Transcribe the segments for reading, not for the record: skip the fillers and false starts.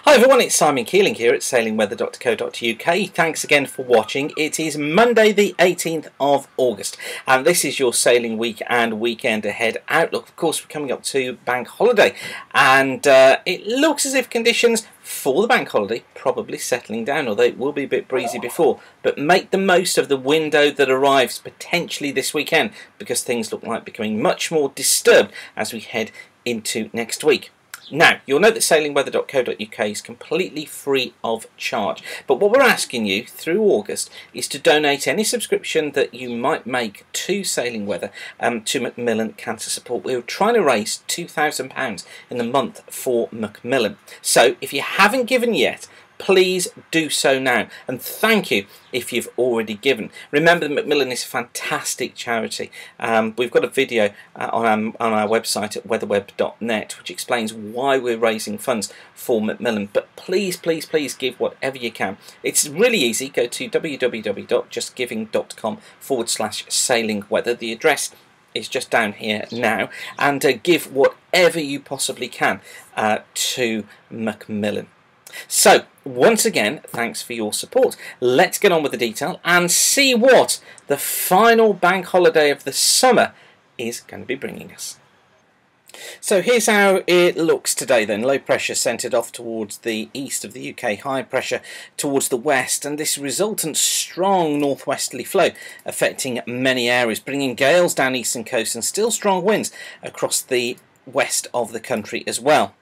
Hi everyone, it's Simon Keeling here at sailingweather.co.uk. Thanks again for watching. It is Monday the 18th of August and this is your sailing week and weekend ahead outlook. Of course, we're coming up to bank holiday and it looks as if conditions for the bank holiday probably settling down, although it will be a bit breezy before. But make the most of the window that arrives potentially this weekend, because things look like becoming much more disturbed as we head into next week. Now, you'll know that sailingweather.co.uk is completely free of charge, but what we're asking you through August is to donate any subscription that you might make to Sailing Weather to Macmillan Cancer Support. We're trying to raise £2,000 in the month for Macmillan. So if you haven't given yet, please do so now, and thank you if you've already given. Remember that Macmillan is a fantastic charity. We've got a video on our website at weatherweb.net which explains why we're raising funds for Macmillan, but please give whatever you can. It's really easy. Go to www.justgiving.com/sailingweather. The address is just down here now, and give whatever you possibly can to Macmillan. So, once again, thanks for your support. Let's get on with the detail and see what the final bank holiday of the summer is going to be bringing us. So here's how it looks today then. Low pressure centred off towards the east of the UK, high pressure towards the west, and this resultant strong northwesterly flow affecting many areas, bringing gales down eastern coast and still strong winds across the west of the country as well.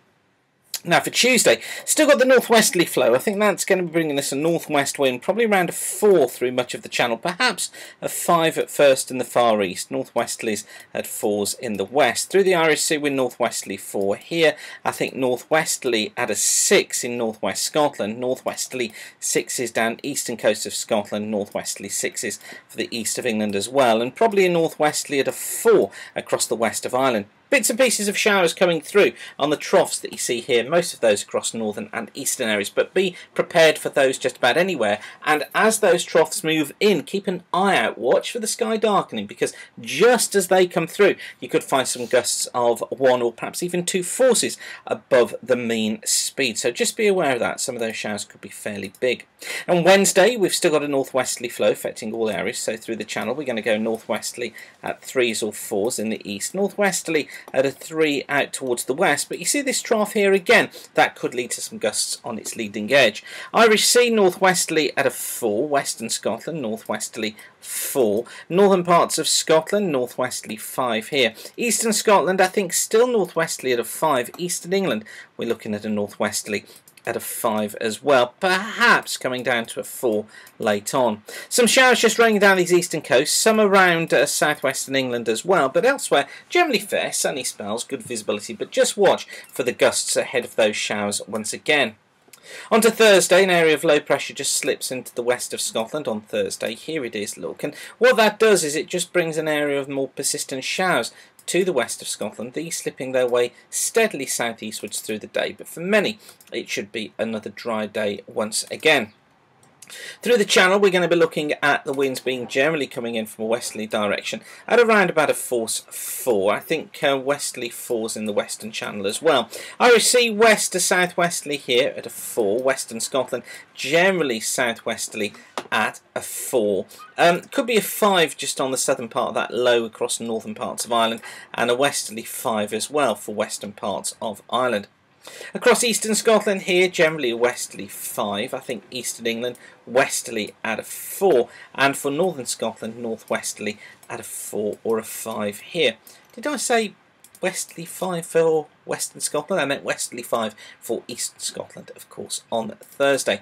Now for Tuesday, still got the northwesterly flow. I think that's going to be bringing us a northwest wind, probably around a 4 through much of the channel, perhaps a 5 at first in the far east, northwesterlies at 4s in the west. Through the Irish Sea wind northwesterly 4 here, I think northwesterly at a 6 in northwest Scotland, northwesterly 6s down eastern coast of Scotland, northwesterly 6s for the east of England as well, and probably a northwesterly at a 4 across the west of Ireland. Bits and pieces of showers coming through on the troughs that you see here, most of those across northern and eastern areas, but be prepared for those just about anywhere. And as those troughs move in, keep an eye out, watch for the sky darkening, because just as they come through you could find some gusts of 1 or perhaps even 2 forces above the mean speed, so just be aware of that. Some of those showers could be fairly big. On Wednesday we've still got a northwesterly flow affecting all areas, so through the channel we're going to go northwesterly at 3s or 4s in the east, northwesterly at a 3 out towards the west, but you see this trough here again, that could lead to some gusts on its leading edge. Irish Sea northwesterly at a 4, western Scotland northwesterly 4, northern parts of Scotland northwesterly 5 here, eastern Scotland I think still northwesterly at a 5, eastern England we're looking at a northwesterly at a 5 as well, perhaps coming down to a 4 late on. Some showers just raining down these eastern coasts, some around southwestern England as well, but elsewhere generally fair, sunny spells, good visibility, but just watch for the gusts ahead of those showers once again. On to Thursday, an area of low pressure just slips into the west of Scotland on Thursday. Here it is, look, and what that does is it just brings an area of more persistent showers to the west of Scotland, these slipping their way steadily southeastwards through the day, but for many it should be another dry day once again. Through the channel we're going to be looking at the winds being generally coming in from a westerly direction at around about a force 4. I think westerly 4s in the western channel as well. Irish Sea west to southwesterly here at a 4. Western Scotland generally southwesterly at a 4. Could be a 5 just on the southern part of that low across the northern parts of Ireland, and a westerly 5 as well for western parts of Ireland. Across eastern Scotland here, generally a westerly 5. I think eastern England westerly at a 4, and for northern Scotland northwesterly at a 4 or a 5 here. Did I say westerly 5 for western Scotland? I meant westerly 5 for eastern Scotland, of course, on Thursday.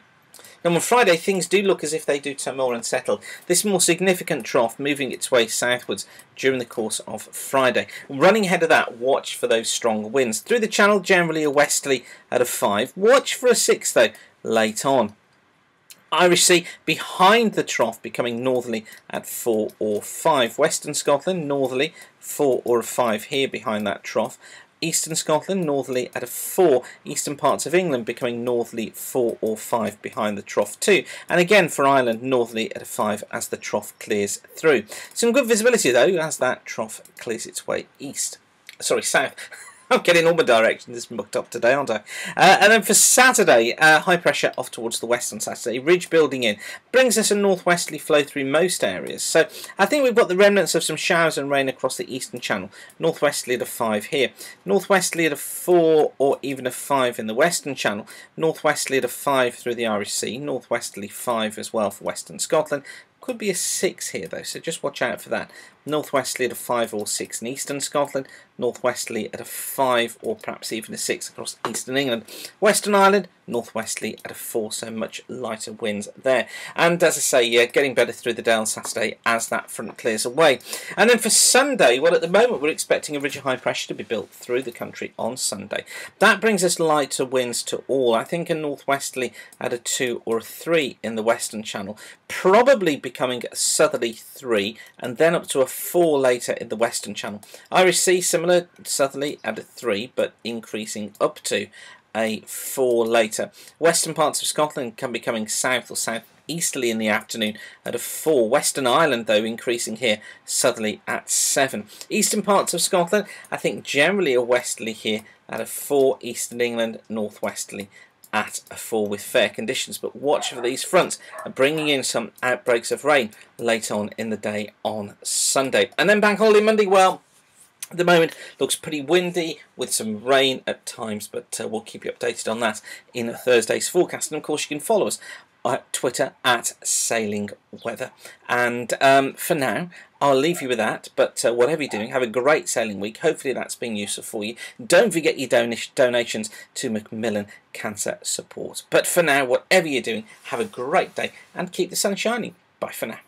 Now on Friday things do look as if they do turn more unsettled. This more significant trough moving its way southwards during the course of Friday. Running ahead of that, watch for those strong winds. Through the channel generally a westerly at a 5. Watch for a 6 though late on. Irish Sea behind the trough becoming northerly at 4 or 5. Western Scotland northerly 4 or a 5 here behind that trough. Eastern Scotland northerly at a 4, eastern parts of England becoming northerly 4 or 5 behind the trough too, and again for Ireland northerly at a 5 as the trough clears through. Some good visibility though as that trough clears its way south. I'm getting all my directions mucked up today, aren't I? And then for Saturday, high pressure off towards the west on Saturday, ridge building in, brings us a northwesterly flow through most areas. So I think we've got the remnants of some showers and rain across the eastern channel, northwesterly at a 5 here, northwesterly at a 4 or even a 5 in the western channel, northwesterly at a 5 through the Irish Sea, northwesterly 5 as well for western Scotland. Could be a 6 here though, so just watch out for that. Northwesterly at a 5 or 6 in eastern Scotland, northwesterly at a 5 or perhaps even a 6 across eastern England. Western Ireland, northwesterly at a 4, so much lighter winds there. And as I say, yeah, getting better through the day on Saturday as that front clears away. And then for Sunday, well, at the moment we're expecting a ridge of high pressure to be built through the country on Sunday. That brings us lighter winds to all. I think a northwesterly at a 2 or a 3 in the western channel, probably becoming a southerly 3 and then up to a 4 later in the western channel. Irish Sea similar, southerly at a 3 but increasing up to a 4 later. Western parts of Scotland can be coming south or southeasterly in the afternoon at a 4. Western Ireland though increasing here southerly at 7. Eastern parts of Scotland I think generally a westerly here at a 4. Eastern England northwesterly at a 4 with fair conditions, but watch for these fronts bringing in some outbreaks of rain late on in the day on Sunday. And then Bank Holiday Monday, well, at the moment looks pretty windy with some rain at times, but we'll keep you updated on that in Thursday's forecast. And of course you can follow us at Twitter at Sailing Weather. And for now I'll leave you with that, but whatever you're doing, have a great sailing week. Hopefully that's been useful for you. Don't forget your donations to Macmillan Cancer Support. But for now, whatever you're doing, have a great day and keep the sun shining. Bye for now.